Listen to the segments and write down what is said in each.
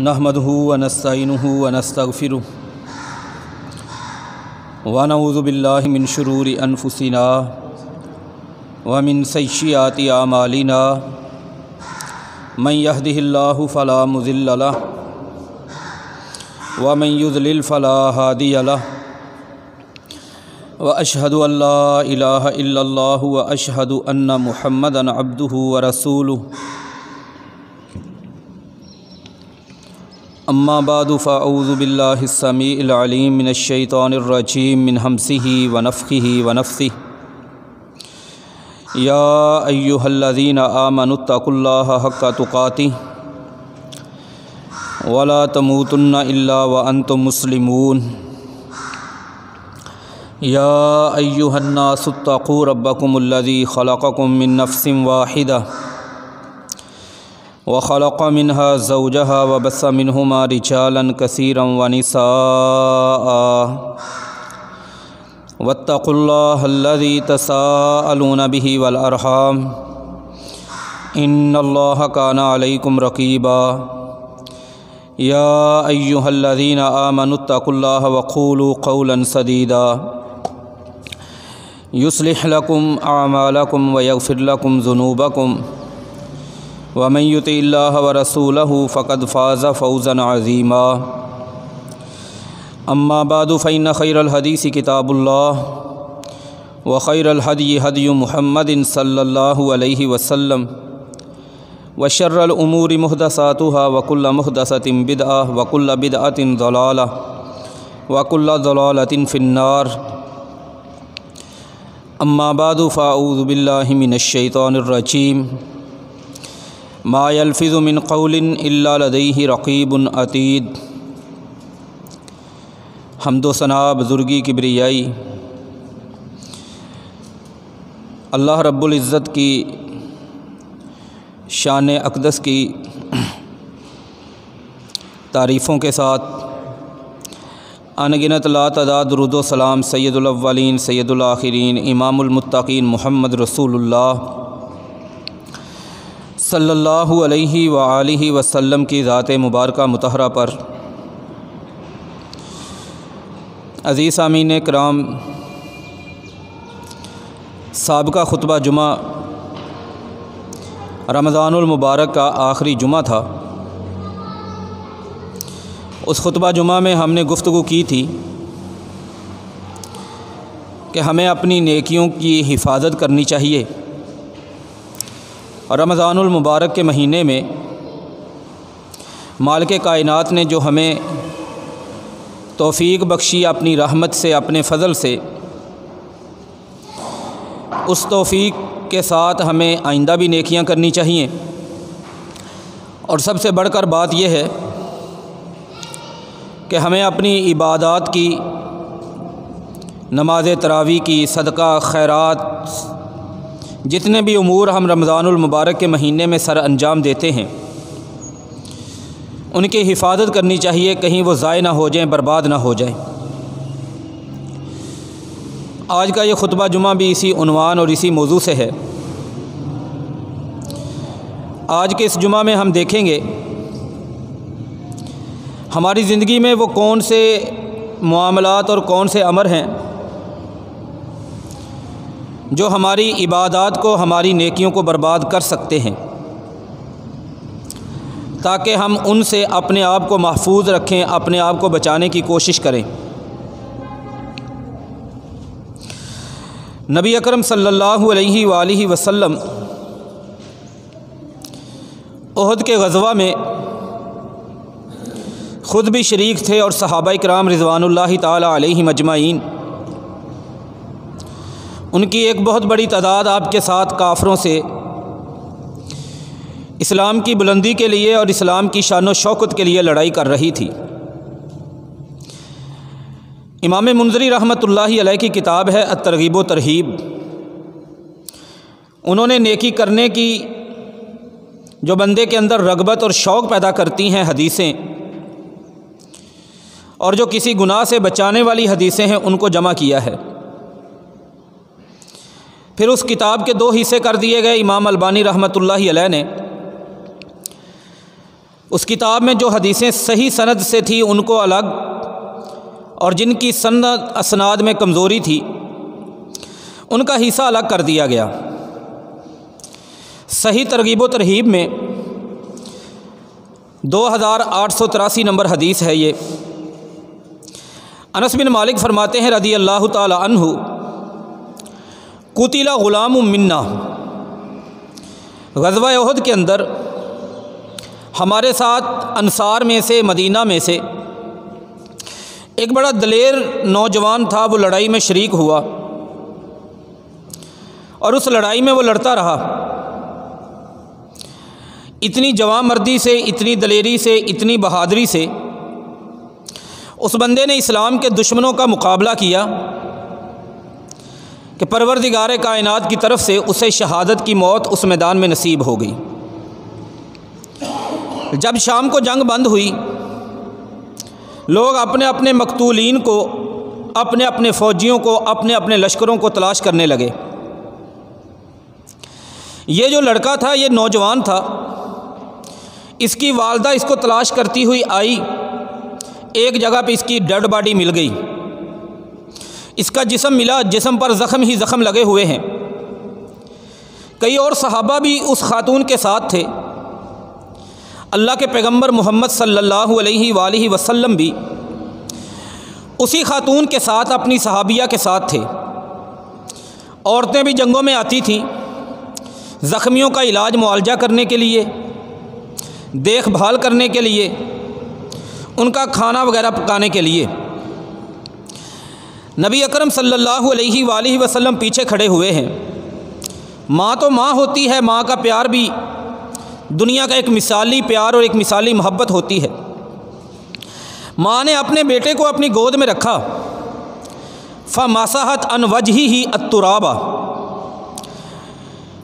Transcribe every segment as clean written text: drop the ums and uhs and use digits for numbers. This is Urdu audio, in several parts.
نحمده ونستعینه ونستغفره ونعوذ باللہ من شرور انفسنا ومن سیئات اعمالنا من يهده الله فلا مضل له ومن يضلل فلا هادي له وأشهد أن لا إله إلا الله وأشهد أن محمدا عبده ورسوله اما بعد فاعوذ باللہ السمیع العلیم من الشیطان الرجیم من ہمزہ ونفخہ ونفثہ یا ایہا الذین آمنوا اتقوا اللہ حق تقاتہ ولا تموتن الا وانتم مسلمون یا ایہا الناس اتقوا ربکم الذی خلقکم من نفس واحدہ وخلق منها زوجها وبث منهما رجالا كثيرا ونساء واتقوا الله الذي تساءلون به والأرحام إن الله كان عليكم رقيبا يا أيها الذين آمنوا اتقوا الله وقولوا قولا سديدا يصلح لكم أعمالكم ويغفر لكم ذنوبكم ومن يطع الله ورسوله فقد فاز فوزا عظيما اما بعد فإن خير الحديث كتاب الله وخير الهدي هدي محمد صلى الله عليه وسلم وشر الأمور محدثاتها وكل محدثة بدعة وكل بدعة ضلالة وكل ضلالة في النار اما بعد فأعوذ بالله من الشيطان الرجيم ما يلفظ من قول الا لديه رقیب عتید۔ حمد و ثنا بزرگی کبریائی اللہ رب العزت کی شان اقدس کی تعریفوں کے ساتھ انگنت لا تعداد درود و سلام سید الاولین سید الآخرین امام المتقین محمد رسول اللہ صلی اللہ علیہ وآلہ وسلم کی ذات مبارکہ مطہرہ پر۔ عزیز سامعین کرام، سابقہ خطبہ جمعہ رمضان المبارک کا آخری جمعہ تھا۔ اس خطبہ جمعہ میں ہم نے گفتگو کی تھی کہ ہمیں اپنی نیکیوں کی حفاظت کرنی چاہیے۔ رمضان المبارک کے مہینے میں مالک کائنات نے جو ہمیں توفیق بخشی اپنی رحمت سے، اپنے فضل سے، اس توفیق کے ساتھ ہمیں آئندہ بھی نیکیاں کرنی چاہیے۔ اور سب سے بڑھ کر بات یہ ہے کہ ہمیں اپنی عبادات کی، نماز تراویح کی، صدقہ خیرات، جتنے بھی امور ہم رمضان المبارک کے مہینے میں سر انجام دیتے ہیں، ان کی حفاظت کرنی چاہیے، کہیں وہ ضائع نہ ہو جائیں، برباد نہ ہو جائیں۔ آج کا یہ خطبہ جمعہ بھی اسی عنوان اور اسی موضوع سے ہے۔ آج کے اس جمعہ میں ہم دیکھیں گے ہماری زندگی میں وہ کون سے معاملات اور کون سے امر ہیں جو ہماری عبادات کو، ہماری نیکیوں کو برباد کر سکتے ہیں، تاکہ ہم ان سے اپنے آپ کو محفوظ رکھیں، اپنے آپ کو بچانے کی کوشش کریں۔ نبی اکرم صلی اللہ علیہ وآلہ وسلم احد کے غزوہ میں خود بھی شریک تھے اور صحابہ کرام رضوان اللہ تعالی علیہم اجمعین، ان کی ایک بہت بڑی تعداد آپ کے ساتھ کافروں سے اسلام کی بلندی کے لیے اور اسلام کی شان و شوکت کے لیے لڑائی کر رہی تھی۔ امام منذری رحمۃ اللہ علیہ کی کتاب ہے الترغیب و ترہیب۔ انہوں نے نیکی کرنے کی جو بندے کے اندر رغبت اور شوق پیدا کرتی ہیں حدیثیں، اور جو کسی گناہ سے بچانے والی حدیثیں ہیں، ان کو جمع کیا ہے۔ پھر اس کتاب کے دو حصے کر دیے گئے۔ امام البانی رحمۃ اللہ علیہ نے اس کتاب میں جو حدیثیں صحیح سند سے تھی ان کو الگ، اور جن کی سند اسناد میں کمزوری تھی ان کا حصہ الگ کر دیا گیا۔ صحیح ترغیب و ترہیب میں 2883 نمبر حدیث ہے یہ۔ انس بن مالک فرماتے ہیں رضی اللہ تعالی عنہ، قتل غلام منا، غزوہ احد کے اندر ہمارے ساتھ انصار میں سے، مدینہ میں سے ایک بڑا دلیر نوجوان تھا، وہ لڑائی میں شریک ہوا اور اس لڑائی میں وہ لڑتا رہا۔ اتنی جواں مردی سے، اتنی دلیری سے، اتنی بہادری سے اس بندے نے اسلام کے دشمنوں کا مقابلہ کیا کہ پروردگار کائنات کی طرف سے اسے شہادت کی موت اس میدان میں نصیب ہو گئی۔ جب شام کو جنگ بند ہوئی، لوگ اپنے اپنے مقتولین کو، اپنے اپنے فوجیوں کو، اپنے اپنے لشکروں کو تلاش کرنے لگے۔ یہ جو لڑکا تھا، یہ نوجوان تھا، اس کی والدہ اس کو تلاش کرتی ہوئی آئی، ایک جگہ پہ اس کی ڈیڈ باڈی مل گئی، اس کا جسم ملا، جسم پر زخم ہی زخم لگے ہوئے ہیں۔ کئی اور صحابہ بھی اس خاتون کے ساتھ تھے۔ اللہ کے پیغمبر محمد صلی اللہ علیہ وآلہ وسلم بھی اسی خاتون کے ساتھ، اپنی صحابیہ کے ساتھ تھے۔ عورتیں بھی جنگوں میں آتی تھیں زخمیوں کا علاج معالجہ کرنے کے لیے، دیکھ بھال کرنے کے لیے، ان کا کھانا وغیرہ پکانے کے لیے۔ نبی اکرم صلی اللہ علیہ وآلہ وسلم پیچھے کھڑے ہوئے ہیں۔ ماں تو ماں ہوتی ہے، ماں کا پیار بھی دنیا کا ایک مثالی پیار اور ایک مثالی محبت ہوتی ہے۔ ماں نے اپنے بیٹے کو اپنی گود میں رکھا، فَمَسَحَتْ عَنْ وَجْهِهِ التُّرَابَ،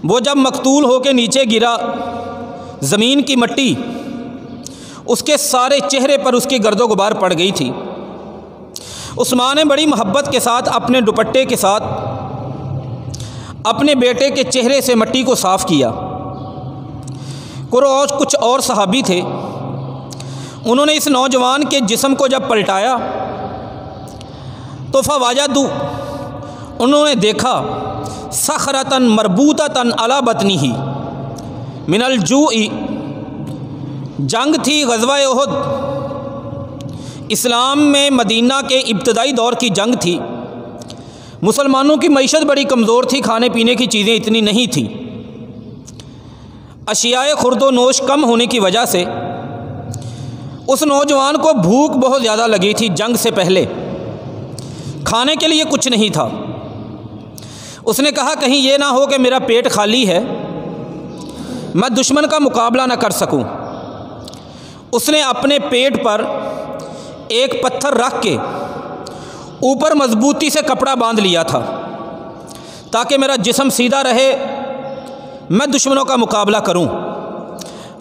وہ جب مقتول ہو کے نیچے گرا، زمین کی مٹی اس کے سارے چہرے پر اس کی گرد و غبار پڑ گئی تھی۔ اس ماں نے بڑی محبت کے ساتھ اپنے دوپٹے کے ساتھ اپنے بیٹے کے چہرے سے مٹی کو صاف کیا۔ کچھ اور صحابی تھے، انہوں نے اس نوجوان کے جسم کو جب پلٹایا تو فوجدوا، انہوں نے دیکھا صخرۃ مربوطۃ علی بطنہ من الجوع، جنگ تھی غزوہ احد، اسلام میں مدینہ کے ابتدائی دور کی جنگ تھی۔ مسلمانوں کی معیشت بڑی کمزور تھی، کھانے پینے کی چیزیں اتنی نہیں تھیں، اشیاء خورد و نوش کم ہونے کی وجہ سے اس نوجوان کو بھوک بہت زیادہ لگی تھی۔ جنگ سے پہلے کھانے کے لیے کچھ نہیں تھا۔ اس نے کہا کہیں یہ نہ ہو کہ میرا پیٹ خالی ہے، میں دشمن کا مقابلہ نہ کر سکوں۔ اس نے اپنے پیٹ پر ایک پتھر رکھ کے اوپر مضبوطی سے کپڑا باندھ لیا تھا تاکہ میرا جسم سیدھا رہے، میں دشمنوں کا مقابلہ کروں۔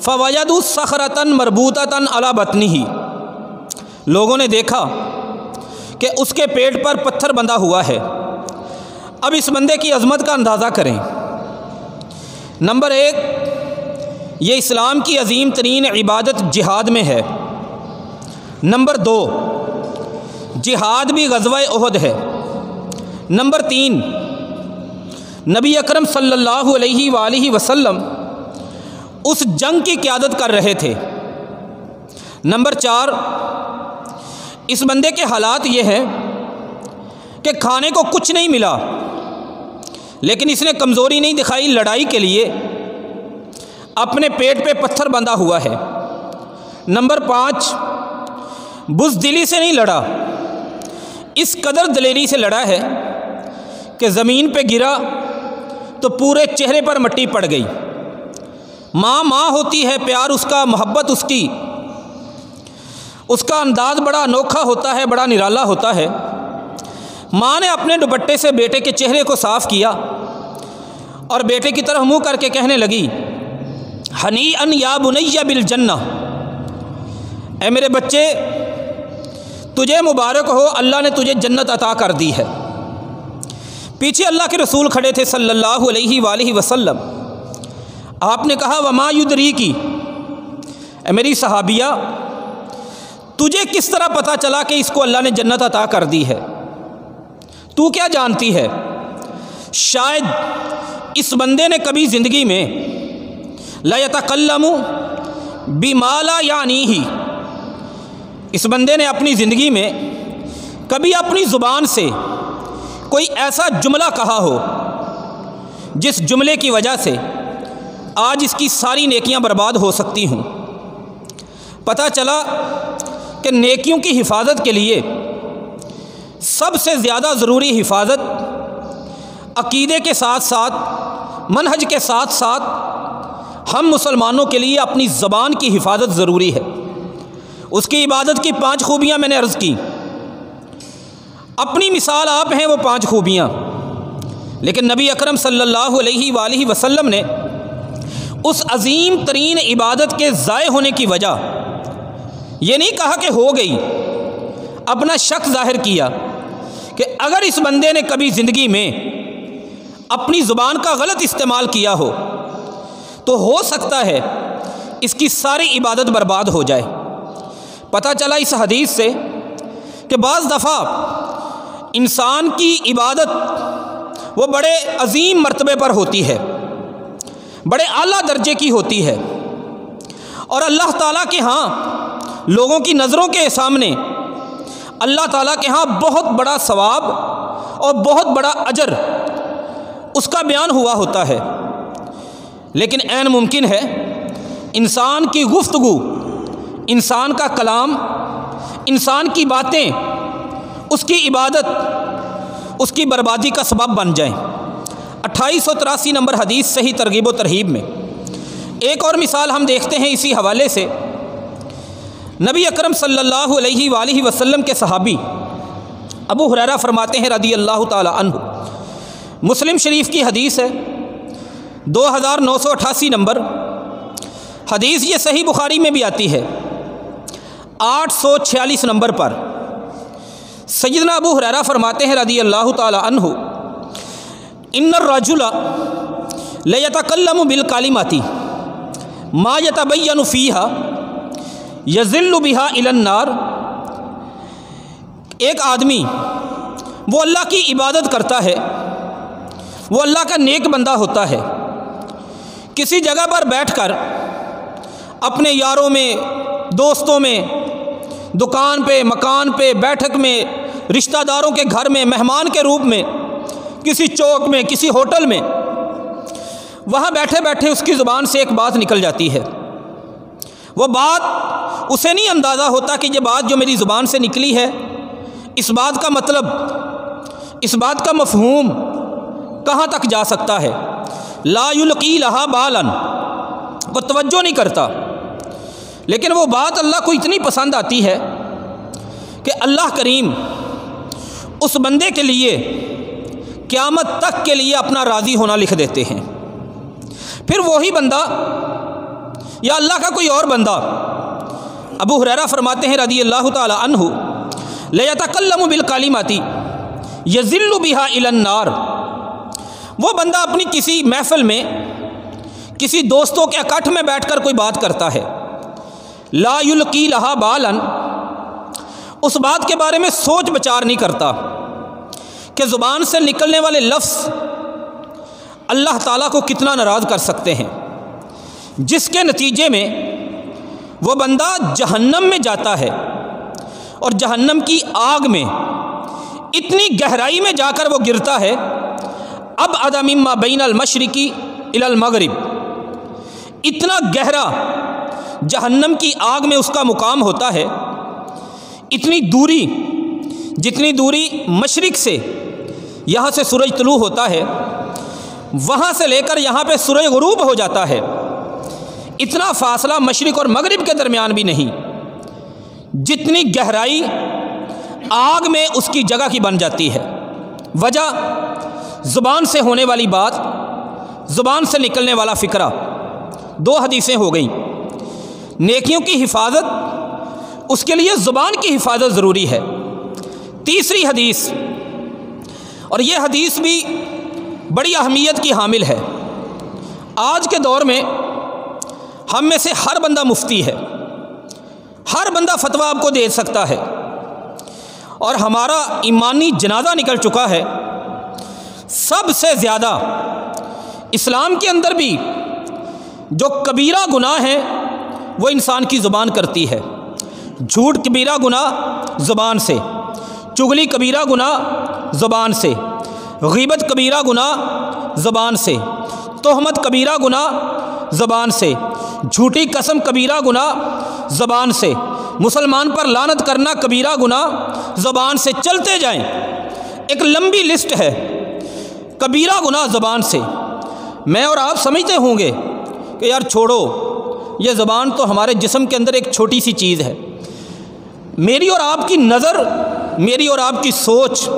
فوجدوا صخرۃ مربوطۃ علی بطنہ، لوگوں نے دیکھا کہ اس کے پیٹ پر پتھر بندھا ہوا ہے۔ اب اس بندے کی عظمت کا اندازہ کریں۔ نمبر 1، یہ اسلام کی عظیم ترین عبادت جہاد میں ہے۔ نمبر 2، جہاد بھی غزوہ احد ہے۔ نمبر 3، نبی اکرم صلی اللہ علیہ وآلہ وسلم اس جنگ کی قیادت کر رہے تھے۔ نمبر 4، اس بندے کے حالات یہ ہیں کہ کھانے کو کچھ نہیں ملا، لیکن اس نے کمزوری نہیں دکھائی، لڑائی کے لیے اپنے پیٹ پہ پتھر بندھا ہوا ہے۔ نمبر 5، بزدلی سے نہیں لڑا، اس قدر دلیری سے لڑا ہے کہ زمین پہ گرا تو پورے چہرے پر مٹی پڑ گئی۔ ماں ماں ہوتی ہے، پیار اس کا، محبت اس کی، اس کا انداز بڑا انوکھا ہوتا ہے، بڑا نرالا ہوتا ہے۔ ماں نے اپنے دوپٹے سے بیٹے کے چہرے کو صاف کیا اور بیٹے کی طرف منہ کر کے کہنے لگی، ہنیئا یا بنی بالجنہ، اے میرے بچے تجھے مبارک ہو، اللہ نے تجھے جنت عطا کر دی ہے۔ پیچھے اللہ کے رسول کھڑے تھے صلی اللہ علیہ وآلہ وسلم۔ آپ نے کہا وما یدریکی، اے میری صحابیہ، تجھے کس طرح پتہ چلا کہ اس کو اللہ نے جنت عطا کر دی ہے؟ تو کیا جانتی ہے؟ شاید اس بندے نے کبھی زندگی میں لا یتکلم بما لا یعنیہ، اس بندے نے اپنی زندگی میں کبھی اپنی زبان سے کوئی ایسا جملہ کہا ہو جس جملے کی وجہ سے آج اس کی ساری نیکیاں برباد ہو سکتی ہوں۔ پتہ چلا کہ نیکیوں کی حفاظت کے لیے سب سے زیادہ ضروری حفاظت عقیدے کے ساتھ ساتھ، منہج کے ساتھ ساتھ ہم مسلمانوں کے لیے اپنی زبان کی حفاظت ضروری ہے۔ اس کی عبادت کی 5 خوبیاں میں نے عرض کی، اپنی مثال آپ ہیں وہ 5 خوبیاں، لیکن نبی اکرم صلی اللہ علیہ وآلہ وسلم نے اس عظیم ترین عبادت کے ضائع ہونے کی وجہ یہ نہیں کہا کہ ہو گئی، اپنا شک ظاہر کیا کہ اگر اس بندے نے کبھی زندگی میں اپنی زبان کا غلط استعمال کیا ہو تو ہو سکتا ہے اس کی ساری عبادت برباد ہو جائے۔ پتہ چلا اس حدیث سے کہ بعض دفعہ انسان کی عبادت وہ بڑے عظیم مرتبے پر ہوتی ہے، بڑے اعلیٰ درجے کی ہوتی ہے، اور اللہ تعالیٰ کے ہاں لوگوں کی نظروں کے سامنے اللہ تعالیٰ کے ہاں بہت بڑا ثواب اور بہت بڑا اجر اس کا بیان ہوا ہوتا ہے۔ لیکن عین ممکن ہے انسان کی گفتگو، انسان کا کلام، انسان کی باتیں اس کی عبادت، اس کی بربادی کا سبب بن جائیں۔ 2883 نمبر حدیث صحیح ترغیب و ترہیب میں ایک اور مثال ہم دیکھتے ہیں اسی حوالے سے۔ نبی اکرم صلی اللہ علیہ وآلہ وسلم کے صحابی ابو ہریرہ فرماتے ہیں رضی اللہ تعالی عنہ، مسلم شریف کی حدیث ہے 2988 نمبر حدیث، یہ صحیح بخاری میں بھی آتی ہے 846 نمبر پر۔ سیدنا ابو ہریرہ فرماتے ہیں رضی اللہ تعالی عنہ، ان الرجل لیتکلم بالکلمات ما یتبین فیہا یذل بہا الی النار، ایک آدمی وہ اللہ کی عبادت کرتا ہے، وہ اللہ کا نیک بندہ ہوتا ہے، کسی جگہ پر بیٹھ کر اپنے یاروں میں، دوستوں میں، دکان پہ، مکان پہ، بیٹھک میں، رشتہ داروں کے گھر میں، مہمان کے روپ میں، کسی چوک میں، کسی ہوٹل میں، وہاں بیٹھے بیٹھے اس کی زبان سے ایک بات نکل جاتی ہے۔ وہ بات اسے نہیں اندازہ ہوتا کہ یہ بات جو میری زبان سے نکلی ہے، اس بات کا مطلب، اس بات کا مفہوم کہاں تک جا سکتا ہے۔ لا یلقی لہا بالا، وہ توجہ نہیں کرتا، لیکن وہ بات اللہ کو اتنی پسند آتی ہے کہ اللہ کریم اس بندے کے لیے قیامت تک کے لیے اپنا راضی ہونا لکھ دیتے ہیں۔ پھر وہی بندہ یا اللہ کا کوئی اور بندہ، ابو ہریرہ فرماتے ہیں رضی اللہ تعالی عنہ، لیتکلم بالکلمات یذل بہا الی النار، وہ بندہ اپنی کسی محفل میں، کسی دوستوں کے اکٹھ میں بیٹھ کر کوئی بات کرتا ہے، لا یلقی لہا بالا، اس بات کے بارے میں سوچ بچار نہیں کرتا کہ زبان سے نکلنے والے لفظ اللہ تعالیٰ کو کتنا ناراض کر سکتے ہیں، جس کے نتیجے میں وہ بندہ جہنم میں جاتا ہے، اور جہنم کی آگ میں اتنی گہرائی میں جا کر وہ گرتا ہے، ابعد مما بین المشرق الی المغرب، اتنا گہرا جہنم کی آگ میں اس کا مقام ہوتا ہے، اتنی دوری، جتنی دوری مشرق سے یہاں سے سورج طلوع ہوتا ہے، وہاں سے لے کر یہاں پہ سورج غروب ہو جاتا ہے، اتنا فاصلہ مشرق اور مغرب کے درمیان بھی نہیں، جتنی گہرائی آگ میں اس کی جگہ کی بن جاتی ہے۔ وجہ زبان سے ہونے والی بات، زبان سے نکلنے والا فکرہ۔ 2 حدیثیں ہو گئیں، نیکیوں کی حفاظت، اس کے لیے زبان کی حفاظت ضروری ہے۔ تیسری حدیث، اور یہ حدیث بھی بڑی اہمیت کی حامل ہے۔ آج کے دور میں ہم میں سے ہر بندہ مفتی ہے، ہر بندہ فتویٰ آپ کو دے سکتا ہے، اور ہمارا ایمانی جنازہ نکل چکا ہے۔ سب سے زیادہ اسلام کے اندر بھی جو کبیرہ گناہ ہے وہ انسان کی زبان کرتی ہے۔ جھوٹ کبیرہ گناہ زبان سے، چغلی کبیرہ گناہ زبان سے، غیبت کبیرہ گناہ زبان سے، تہمت کبیرہ گناہ زبان سے، جھوٹی قسم کبیرہ گناہ زبان سے، مسلمان پر لعنت کرنا کبیرہ گناہ زبان سے۔ چلتے جائیں، ایک لمبی لسٹ ہے کبیرہ گناہ زبان سے۔ میں اور آپ سمجھتے ہوں گے کہ یار چھوڑو، یہ زبان تو ہمارے جسم کے اندر ایک چھوٹی سی چیز ہے۔ میری اور آپ کی نظر، میری اور آپ کی سوچ،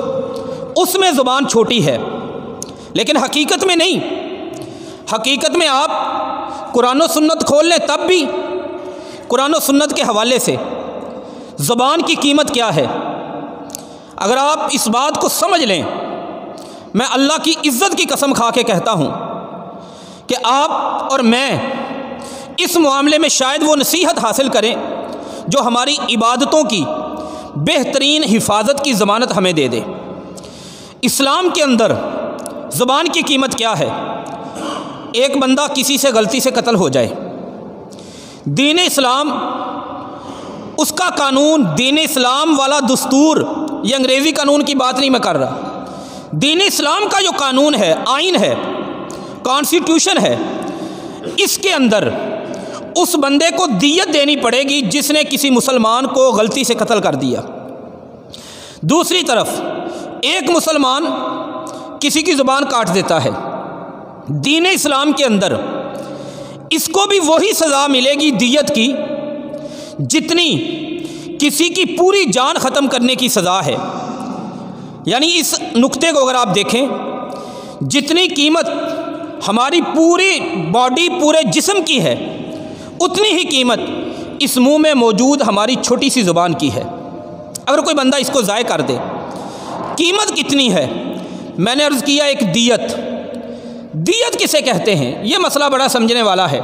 اس میں زبان چھوٹی ہے، لیکن حقیقت میں نہیں۔ حقیقت میں آپ قرآن و سنت کھول لیں، تب بھی قرآن و سنت کے حوالے سے زبان کی قیمت کیا ہے۔ اگر آپ اس بات کو سمجھ لیں، میں اللہ کی عزت کی قسم کھا کے کہتا ہوں کہ آپ اور میں اس معاملے میں شاید وہ نصیحت حاصل کریں جو ہماری عبادتوں کی بہترین حفاظت کی ضمانت ہمیں دے دے۔ اسلام کے اندر زبان کی قیمت کیا ہے؟ ایک بندہ کسی سے غلطی سے قتل ہو جائے، دین اسلام، اس کا قانون، دین اسلام والا دستور، یہ انگریزی قانون کی بات نہیں میں کر رہا، دین اسلام کا جو قانون ہے، آئین ہے، کانسٹیٹیوشن ہے، اس کے اندر اس بندے کو دیت دینی پڑے گی جس نے کسی مسلمان کو غلطی سے قتل کر دیا۔ دوسری طرف ایک مسلمان کسی کی زبان کاٹ دیتا ہے، دین اسلام کے اندر اس کو بھی وہی سزا ملے گی دیت کی جتنی کسی کی پوری جان ختم کرنے کی سزا ہے۔ یعنی اس نقطے کو اگر آپ دیکھیں، جتنی قیمت ہماری پوری باڈی، پورے جسم کی ہے، اتنی ہی قیمت اس منہ میں موجود ہماری چھوٹی سی زبان کی ہے۔ اگر کوئی بندہ اس کو ضائع کر دے، قیمت کتنی ہے؟ میں نے عرض کیا ایک دیت۔ دیت کسے کہتے ہیں؟ یہ مسئلہ بڑا سمجھنے والا ہے۔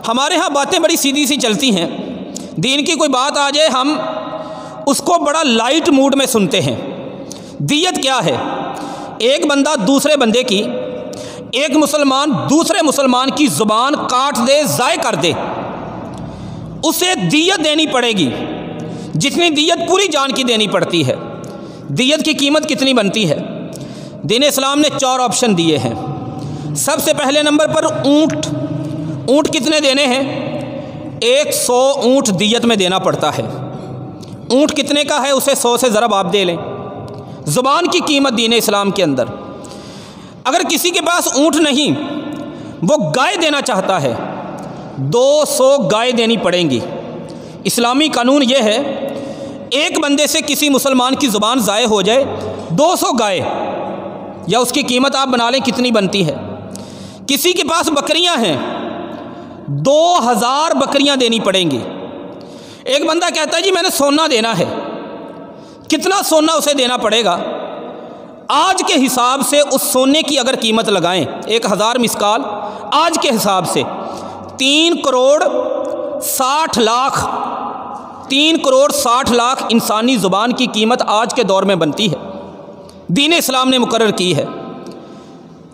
ہمارے ہاں باتیں بڑی سیدھی سی چلتی ہیں، دین کی کوئی بات آ جائے ہم اس کو بڑا لائٹ موڈ میں سنتے ہیں۔ دیت کیا ہے؟ ایک بندہ دوسرے بندے کی، ایک مسلمان دوسرے مسلمان کی زبان کاٹ دے، ضائع کر دے، اسے دیت دینی پڑے گی جتنی دیت پوری جان کی دینی پڑتی ہے۔ دیت کی قیمت کتنی بنتی ہے؟ دین اسلام نے 4 آپشن دیے ہیں۔ سب سے پہلے نمبر پر اونٹ۔ اونٹ کتنے دینے ہیں؟ 100 اونٹ دیت میں دینا پڑتا ہے۔ اونٹ کتنے کا ہے؟ اسے 100 سے ضرب آپ دے لیں۔ زبان کی قیمت دین اسلام کے اندر۔ اگر کسی کے پاس اونٹ نہیں، وہ گائے دینا چاہتا ہے، 200 گائے دینی پڑیں گی۔ اسلامی قانون یہ ہے، ایک بندے سے کسی مسلمان کی زبان ضائع ہو جائے، 200 گائے، یا اس کی قیمت آپ بنا لیں کتنی بنتی ہے۔ کسی کے پاس بکریاں ہیں، 2000 بکریاں دینی پڑیں گی۔ ایک بندہ کہتا ہے جی میں نے سونا دینا ہے، کتنا سونا اسے دینا پڑے گا؟ آج کے حساب سے اس سونے کی اگر قیمت لگائیں 1000 مسکال، آج کے حساب سے 3 کروڑ 60 لاکھ 3 کروڑ 60 لاکھ انسانی زبان کی قیمت آج کے دور میں بنتی ہے، دین اسلام نے مقرر کی ہے۔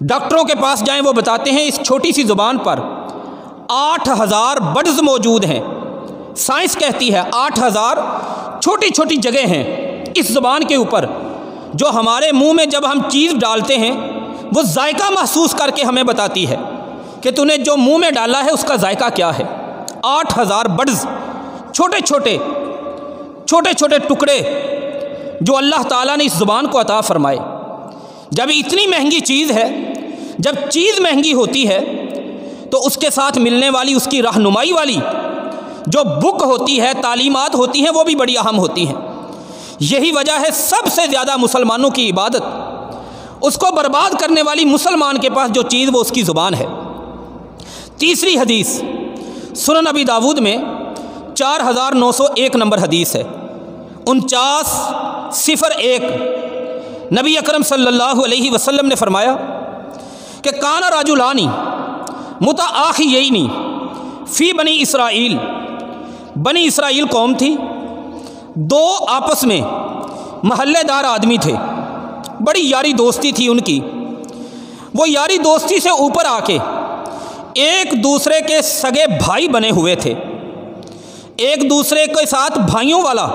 ڈاکٹروں کے پاس جائیں، وہ بتاتے ہیں اس چھوٹی سی زبان پر 8000 بڈز موجود ہیں۔ سائنس کہتی ہے 8000 چھوٹی چھوٹی جگہ ہیں اس زبان کے اوپر، جو ہمارے منہ میں جب ہم چیز ڈالتے ہیں وہ ذائقہ محسوس کر کے ہمیں بتاتی ہے کہ تو نے جو منہ میں ڈالا ہے اس کا ذائقہ کیا ہے۔ 8000 بڈز، چھوٹے چھوٹے ٹکڑے جو اللہ تعالیٰ نے اس زبان کو عطا فرمائے۔ جب اتنی مہنگی چیز ہے، جب چیز مہنگی ہوتی ہے تو اس کے ساتھ ملنے والی اس کی رہنمائی والی جو بک ہوتی ہے، تعلیمات ہوتی ہیں، وہ بھی بڑی اہم ہوتی ہیں۔ یہی وجہ ہے سب سے زیادہ مسلمانوں کی عبادت، اس کو برباد کرنے والی مسلمان کے پاس جو چیز وہ اس کی زبان ہے۔ تیسری حدیث سنن ابی داود میں 4901 نمبر حدیث ہے، 4901۔ نبی اکرم صلی اللہ علیہ وسلم نے فرمایا کہ کان رجلان متآخیین فی بنی اسرائیل، بنی اسرائیل قوم تھی، دو آپس میں محلے دار آدمی تھے، بڑی یاری دوستی تھی ان کی۔ وہ یاری دوستی سے اوپر آ کے ایک دوسرے کے سگے بھائی بنے ہوئے تھے، ایک دوسرے کے ساتھ بھائیوں والا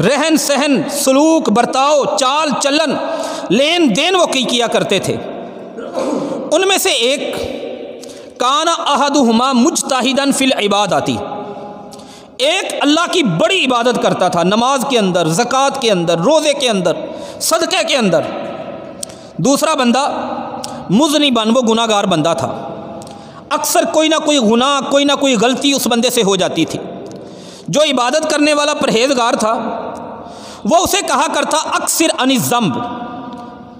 رہن سہن، سلوک، برتاؤ، چال چلن، لین دین وہ کیا کرتے تھے۔ ان میں سے ایک کان احدہما مجتہدن فی العبادۃ، ایک اللہ کی بڑی عبادت کرتا تھا، نماز کے اندر، زکوٰۃ کے اندر، روزے کے اندر، صدقے کے اندر۔ دوسرا بندہ مذنبن، وہ گناہ گار بندہ تھا، اکثر کوئی نہ کوئی گناہ، کوئی نہ کوئی غلطی اس بندے سے ہو جاتی تھی۔ جو عبادت کرنے والا پرہیزگار تھا وہ اسے کہا کرتا اکثر عن الذنب،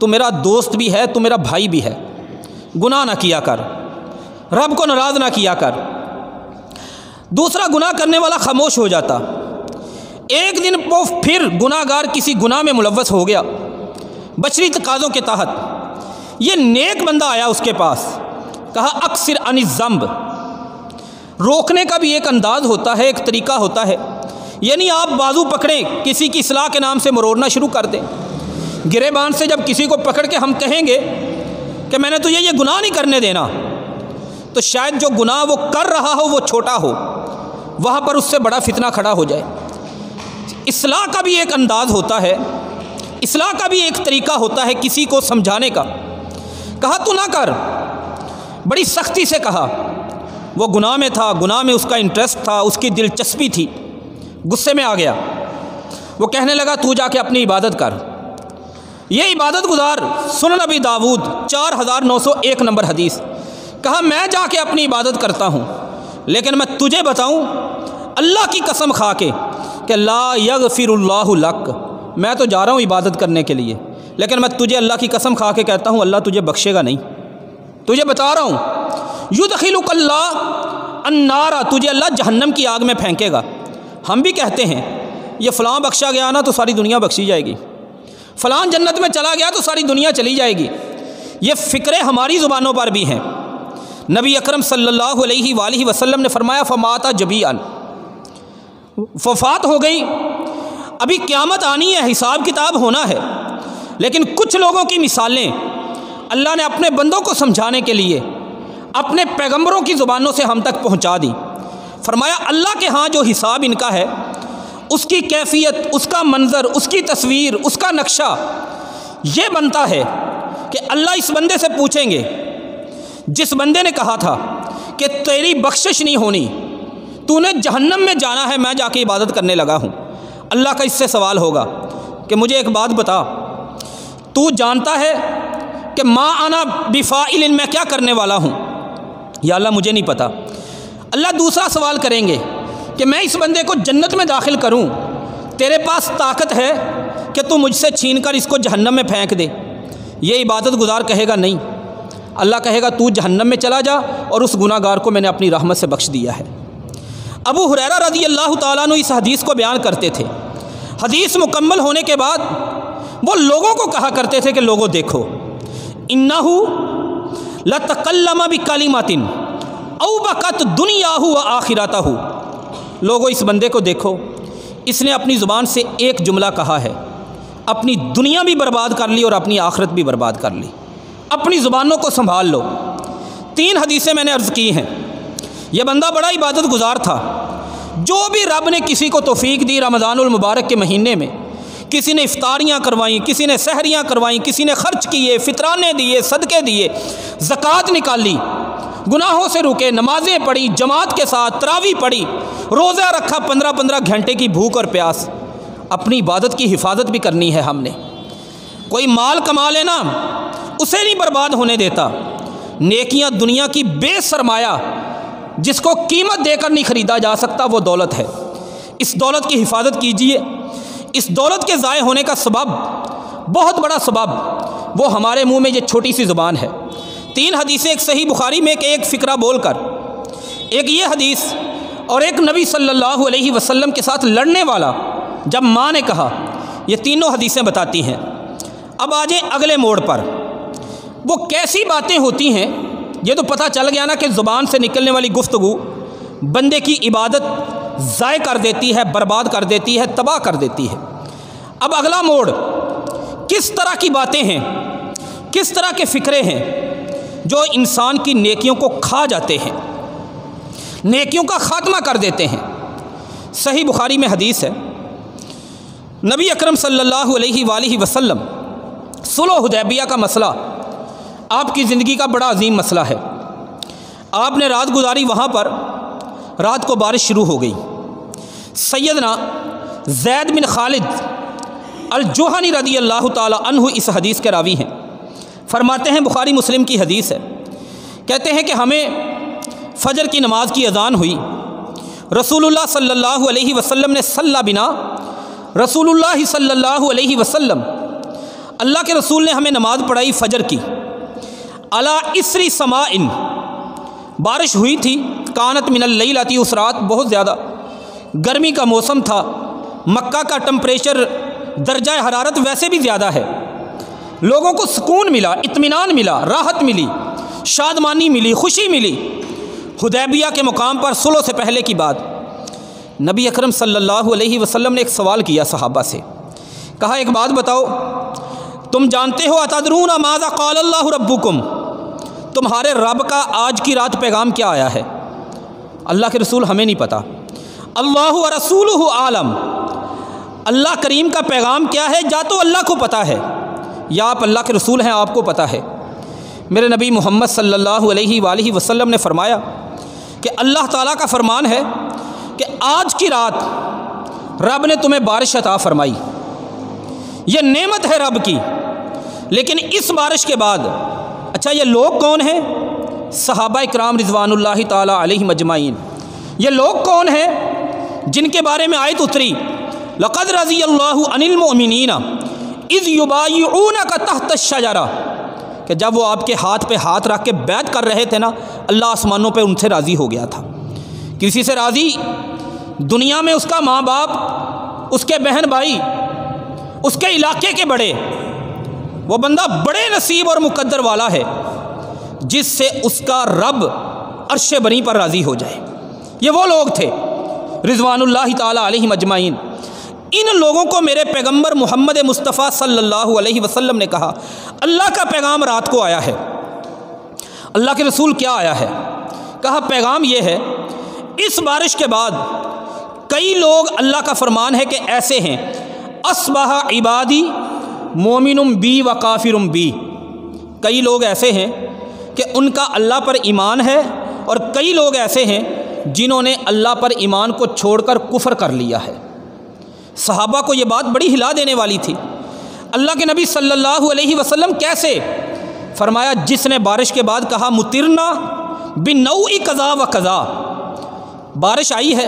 تو میرا دوست بھی ہے، تو میرا بھائی بھی ہے، گناہ نہ کیا کر، رب کو ناراض نہ کیا کر۔ دوسرا گناہ کرنے والا خاموش ہو جاتا۔ ایک دن وہ پھر گناہ گار کسی گناہ میں ملوث ہو گیا بشری تقاضوں کے تحت، یہ نیک بندہ آیا اس کے پاس، کہا اکثر عن الذنب۔ روکنے کا بھی ایک انداز ہوتا ہے، ایک طریقہ ہوتا ہے، یعنی آپ بازو پکڑیں، کسی کی اصلاح کے نام سے مروڑنا شروع کر دیں۔ گریبان سے جب کسی کو پکڑ کے ہم کہیں گے کہ میں نے تو یہ گناہ نہیں کرنے دینا، تو شاید جو گناہ وہ کر رہا ہو وہ چھوٹا ہو، وہاں پر اس سے بڑا فتنہ کھڑا ہو جائے۔ اصلاح کا بھی ایک انداز ہوتا ہے، اصلاح کا بھی ایک طریقہ ہوتا ہے کسی کو سمجھانے کا۔ کہا تو نہ کر، بڑی سختی سے کہا۔ وہ گناہ میں تھا، گناہ میں اس کا انٹرسٹ تھا، اس کی دلچسپی تھی، غصے میں آ گیا۔ وہ کہنے لگا تو جا کے اپنی عبادت کر۔ یہ عبادت گزار، سنن نبی داود 4901 نمبر حدیث، کہا میں جا کے اپنی عبادت کرتا ہوں، لیکن میں تجھے بتاؤں اللہ کی قسم کھا کے کہ لا یغفر اللہ لک، میں تو جا رہا ہوں عبادت کرنے کے لیے، لیکن میں تجھے اللہ کی قسم کھا کے کہتا ہوں اللہ تجھے بخشے گا نہیں، تجھے بتا رہا ہوں یدخلک اللہ النار، تجھے اللہ جہنم کی آگ میں پھینکے گا۔ ہم بھی کہتے ہیں یہ فلاں بخشا گیا نا تو ساری دنیا بخشی جائے گی، فلاں جنت میں چلا گیا تو ساری دنیا چلی جائے گی، یہ فکریں ہماری زبانوں پر بھی ہیں۔ نبی اکرم صلی اللہ علیہ وآلہ وسلم نے فرمایا فمات جبیعا، وفات ہو گئی، ابھی قیامت آنی ہے، حساب کتاب ہونا ہے، لیکن کچھ لوگوں کی مثالیں اللہ نے اپنے بندوں کو سمجھانے کے لیے اپنے پیغمبروں کی زبانوں سے ہم تک پہنچا دی۔ فرمایا اللہ کے ہاں جو حساب ان کا ہے، اس کی کیفیت، اس کا منظر، اس کی تصویر، اس کا نقشہ یہ بنتا ہے کہ اللہ اس بندے سے پوچھیں گے، جس بندے نے کہا تھا کہ تیری بخشش نہیں ہونی، تو نے جہنم میں جانا ہے، میں جا کے عبادت کرنے لگا ہوں، اللہ کا اس سے سوال ہوگا کہ مجھے ایک بات بتا، تو جانتا ہے کہ ما انا بفاعل، میں کیا کرنے والا ہوں؟ یا اللہ مجھے نہیں پتا۔ اللہ دوسرا سوال کریں گے کہ میں اس بندے کو جنت میں داخل کروں، تیرے پاس طاقت ہے کہ تو مجھ سے چھین کر اس کو جہنم میں پھینک دے؟ یہ عبادت گزار کہے گا نہیں، اللہ کہے گا تو جہنم میں چلا جا، اور اس گناہ گار کو میں نے اپنی رحمت سے بخش دیا ہے۔ ابو ہریرہ رضی اللہ تعالیٰ عنہ اس حدیث کو بیان کرتے تھے۔ حدیث مکمل ہونے کے بعد وہ لوگوں کو کہا کرتے تھے کہ لوگوں دیکھو، انہ لتکلم بکلمۃ اوبقت دنیاہ و آخرتہ، لوگوں اس بندے کو دیکھو، اس نے اپنی زبان سے ایک جملہ کہا ہے، اپنی دنیا بھی برباد کر لی اور اپنی آخرت بھی برباد کر لی۔ اپنی زبانوں کو سنبھال لو۔ 3 حدیثیں میں نے عرض کی ہیں۔ یہ بندہ بڑا عبادت گزار تھا، جو بھی رب نے کسی کو توفیق دی رمضان المبارک کے مہینے میں، کسی نے افطاریاں کروائیں، کسی نے سحریاں کروائیں، کسی نے خرچ کیے، فطرانے دیے، صدقے دیے، زکوٰۃ نکالی، گناہوں سے رکے، نمازیں پڑھی، جماعت کے ساتھ تراویح پڑھی، روزہ رکھا 15 گھنٹے کی بھوک اور پیاس۔ اپنی عبادت کی حفاظت بھی کرنی ہے ہم نے۔ کوئی مال کما لینا اسے نہیں برباد ہونے دیتا۔ نیکیاں دنیا کی بے سرمایہ جس کو قیمت دے کر نہیں خریدا جا سکتا، وہ دولت ہے۔ اس دولت کی حفاظت کیجیے۔ اس دولت کے ضائع ہونے کا سبب، بہت بڑا سبب، وہ ہمارے منہ میں یہ چھوٹی سی زبان ہے۔ 3 حدیثیں، ایک صحیح بخاری میں ایک فقرہ بول کر، ایک یہ حدیث اور ایک نبی صلی اللہ علیہ وسلم کے ساتھ لڑنے والا جب ماں نے کہا، یہ تینوں حدیثیں بتاتی ہیں۔ اب آ جائیں اگلے موڑ پر، وہ کیسی باتیں ہوتی ہیں؟ یہ تو پتہ چل گیا نا کہ زبان سے نکلنے والی گفتگو بندے کی عبادت ضائع کر دیتی ہے، برباد کر دیتی ہے، تباہ کر دیتی ہے۔ اب اگلا موڑ، کس طرح کی باتیں ہیں، کس طرح کے فکرے ہیں جو انسان کی نیکیوں کو کھا جاتے ہیں، نیکیوں کا خاتمہ کر دیتے ہیں۔ صحیح بخاری میں حدیث ہے، نبی اکرم صلی اللہ علیہ وآلہ وسلم، صلح حدیبیہ کا مسئلہ آپ کی زندگی کا بڑا عظیم مسئلہ ہے۔ آپ نے رات گزاری وہاں پر، رات کو بارش شروع ہو گئی۔ سیدنا زید بن خالد الجوہنی رضی اللہ تعالی عنہ اس حدیث کے راوی ہیں، فرماتے ہیں، بخاری مسلم کی حدیث ہے، کہتے ہیں کہ ہمیں فجر کی نماز کی اذان ہوئی، رسول اللہ صلی اللہ علیہ وسلم نے صلی بنا، رسول اللہ صلی اللہ علیہ وسلم، اللہ کے رسول نے ہمیں نماز پڑھائی فجر کی، علی اسری سماء، بارش ہوئی تھی، کانت من اللیلۃ، اس رات بہت زیادہ گرمی کا موسم تھا، مکہ کا ٹمپریچر درجہ حرارت ویسے بھی زیادہ ہے، لوگوں کو سکون ملا، اطمینان ملا، راحت ملی، شادمانی ملی، خوشی ملی۔ حدیبیہ کے مقام پر صلح سے پہلے کی بات، نبی اکرم صلی اللہ علیہ وسلم نے ایک سوال کیا صحابہ سے، کہا ایک بات بتاؤ، تم جانتے ہو اتدرون ماذا قال اللہ ربکم، تمہارے رب کا آج کی رات پیغام کیا آیا ہے؟ اللہ کے رسول ہمیں نہیں پتا۔ اللہ ورسولہ عالم، اللہ کریم کا پیغام کیا ہے یا تو اللہ کو پتا ہے یا آپ اللہ کے رسول ہیں، آپ کو پتا ہے۔ میرے نبی محمد صلی اللہ علیہ وآلہ وسلم نے فرمایا کہ اللہ تعالیٰ کا فرمان ہے کہ آج کی رات رب نے تمہیں بارش عطا فرمائی، یہ نعمت ہے رب کی، لیکن اس بارش کے بعد، اچھا یہ لوگ کون ہیں؟ صحابہ اکرام رضوان اللہ تعالی علیہم اجمعین۔ یہ لوگ کون ہیں جن کے بارے میں آیت اتری، لقد رضی اللہ عن المؤمنین اذ یبایعونک تحت الشجرہ، کہ جب وہ آپ کے ہاتھ پہ ہاتھ رکھ کے بیعت کر رہے تھے نا، اللہ آسمانوں پہ ان سے راضی ہو گیا تھا۔ کسی سے راضی دنیا میں اس کا ماں باپ، اس کے بہن بھائی، اس کے علاقے کے بڑے، وہ بندہ بڑے نصیب اور مقدر والا ہے جس سے اس کا رب عرش بری پر راضی ہو جائے۔ یہ وہ لوگ تھے رضوان اللہ تعالی علیہم اجمعین۔ ان لوگوں کو میرے پیغمبر محمد مصطفیٰ صلی اللہ علیہ وسلم نے کہا، اللہ کا پیغام رات کو آیا ہے۔ اللہ کے رسول کیا آیا ہے؟ کہا پیغام یہ ہے، اس بارش کے بعد کئی لوگ، اللہ کا فرمان ہے کہ ایسے ہیں، اصبح عبادی مومن بی و کافر بی، کئی لوگ ایسے ہیں کہ ان کا اللہ پر ایمان ہے، اور کئی لوگ ایسے ہیں جنہوں نے اللہ پر ایمان کو چھوڑ کر کفر کر لیا ہے۔ صحابہ کو یہ بات بڑی ہلا دینے والی تھی۔ اللہ کے نبی صلی اللہ علیہ وسلم کیسے؟ فرمایا جس نے بارش کے بعد کہا مطرنا بنوع کذا و کذا، بارش آئی ہے،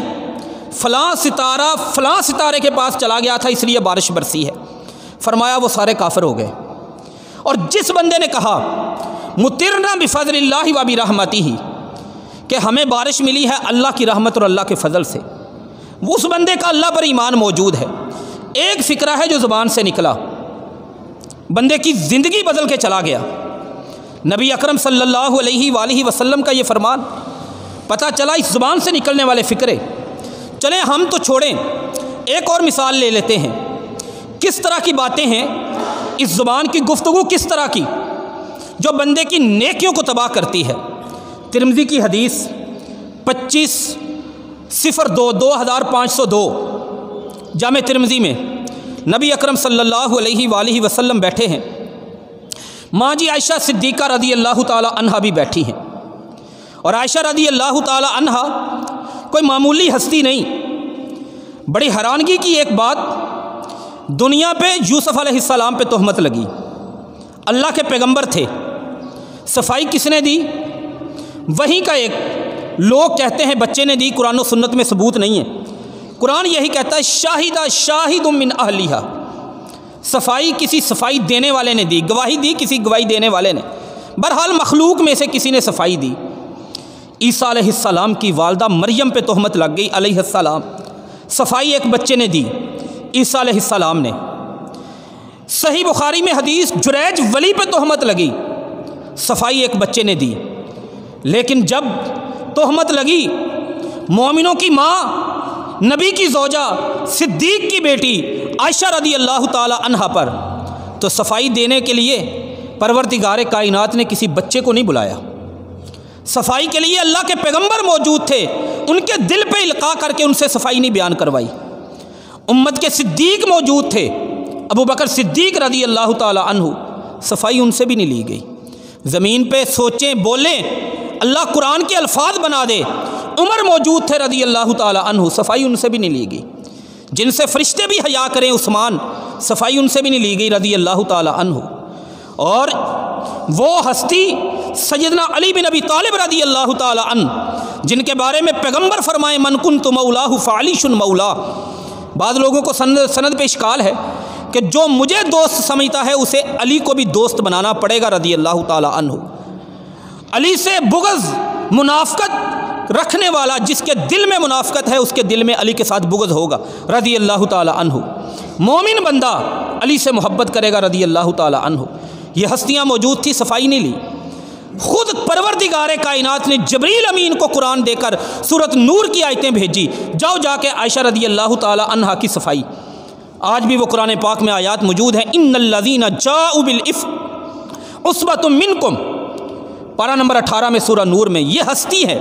فلاں ستارہ فلاں ستارے کے پاس چلا گیا تھا اس لیے بارش برسی ہے، فرمایا وہ سارے کافر ہو گئے۔ اور جس بندے نے کہا مطرنا بفضل اللہ و برحمتہ، کہ ہمیں بارش ملی ہے اللہ کی رحمت اور اللہ کے فضل سے، اس بندے کا اللہ پر ایمان موجود ہے۔ ایک فکرہ ہے جو زبان سے نکلا، بندے کی زندگی بدل کے چلا گیا۔ نبی اکرم صلی اللہ علیہ وآلہ وسلم کا یہ فرمان، پتہ چلا اس زبان سے نکلنے والے فکرے، چلیں ہم تو چھوڑیں، ایک اور مثال لے لیتے ہیں، کس طرح کی باتیں ہیں، اس زبان کی گفتگو کس طرح کی، جو بندے کی نیکیوں کو تباہ کرتی ہے۔ ترمذی کی حدیث 25/02/2502 جامع ترمذی میں نبی اکرم صلی اللہ علیہ وآلہ وسلم بیٹھے ہیں، ماں جی عائشہ صدیقہ رضی اللہ تعالی عنہا بھی بیٹھی ہیں، اور عائشہ رضی اللہ تعالی عنہا کوئی معمولی ہستی نہیں۔ بڑی حیرانگی کی ایک بات، دنیا پہ یوسف علیہ السلام پہ تہمت لگی، اللہ کے پیغمبر تھے، صفائی کس نے دی؟ وہی کا ایک، لوگ کہتے ہیں بچے نے دی، قرآن و سنت میں ثبوت نہیں ہے۔ قرآن یہی کہتا ہے شاہدہ شاہد من اہلیہا، صفائی کسی صفائی دینے والے نے دی، گواہی دی کسی گواہی دینے والے نے، بہرحال مخلوق میں سے کسی نے صفائی دی۔ عیسیٰ علیہ السلام کی والدہ مریم پہ تہمت لگ گئی علیہ السلام، صفائی ایک بچے نے دی، عیسیٰ علیہ السلام نے۔ صحیح بخاری میں حدیث، جریج ولی پہ تہمت لگی، صفائی ایک بچے نے دی۔ لیکن جب تہمت لگی مومنوں کی ماں نبی کی زوجہ صدیق کی بیٹی عائشہ رضی اللہ تعالی عنہا پر، تو صفائی دینے کے لیے پروردگار کائنات نے کسی بچے کو نہیں بلایا، صفائی کے لیے اللہ کے پیغمبر موجود تھے، ان کے دل پہ القاء کر کے ان سے صفائی نہیں بیان کروائی۔ امت کے صدیق موجود تھے، ابو بکر صدیق رضی اللہ تعالی عنہ، صفائی ان سے بھی نہیں لی گئی۔ زمین پہ سوچیں بولیں، اللہ قرآن کے الفاظ بنا دے، عمر موجود تھے رضی اللہ تعالی عنہ، صفائی ان سے بھی نہیں لی گئی۔ جن سے فرشتے بھی حیا کریں عثمان، صفائی ان سے بھی نہیں لی گئی رضی اللہ تعالی عنہ۔ اور وہ ہستی سیدنا علی بن ابی طالب رضی اللہ تعالی عنہ، جن کے بارے میں پیغمبر فرمائے من کنت مولاہ فعلی مولا۔ بعض لوگوں کو سند پہ اشکال ہے کہ جو مجھے دوست سمجھتا ہے اسے علی کو بھی دوست بنانا پڑے گا رضی اللہ تعالی عنہ۔ علی سے بغض، منافقت رکھنے والا، جس کے دل میں منافقت ہے اس کے دل میں علی کے ساتھ بغض ہوگا رضی اللہ تعالی عنہ۔ مومن بندہ علی سے محبت کرے گا رضی اللہ تعالی عنہ۔ یہ ہستیاں موجود تھی، صفائی نہیں لی۔ خود پروردگار کائنات نے جبریل امین کو قرآن دے کر سورۃ نور کی آیتیں بھیجی، جاؤ جا کے عائشہ رضی اللہ تعالی عنہا کی صفائی۔ آج بھی وہ قرآن پاک میں آیات موجود ہیں، ان الذین جاؤوا بالافک عصبۃ منکم، پارہ نمبر 18 میں سورہ نور میں یہ ہستی ہے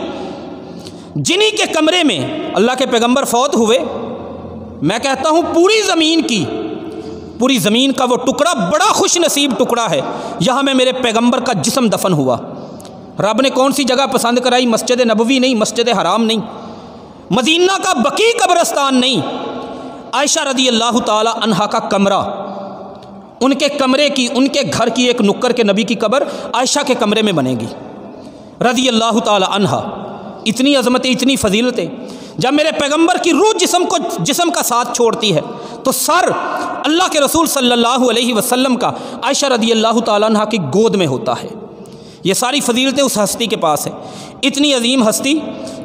جنہی کے کمرے میں اللہ کے پیغمبر فوت ہوئے۔ میں کہتا ہوں پوری زمین کا وہ ٹکڑا بڑا خوش نصیب ٹکڑا ہے، یہاں میں میرے پیغمبر کا جسم دفن ہوا۔ رب نے کون سی جگہ پسند کرائی؟ مسجد نبوی نہیں، مسجد حرام نہیں، مدینہ کا بقیع قبرستان نہیں، عائشہ رضی اللہ تعالی عنہا کا کمرہ، ان کے کمرے کی، ان کے گھر کی ایک نکر کے نبی کی قبر عائشہ کے کمرے میں بنے گی رضی اللہ تعالی عنہا۔ اتنی عظمتیں، اتنی فضیلتیں۔ جب میرے پیغمبر کی روح جسم کا ساتھ چھوڑتی ہے تو سر اللہ کے رسول صلی اللہ علیہ وسلم کا عائشہ رضی اللہ تعالیٰ عنہ کی گود میں ہوتا ہے۔ یہ ساری فضیلتیں اس ہستی کے پاس ہیں۔ اتنی عظیم ہستی،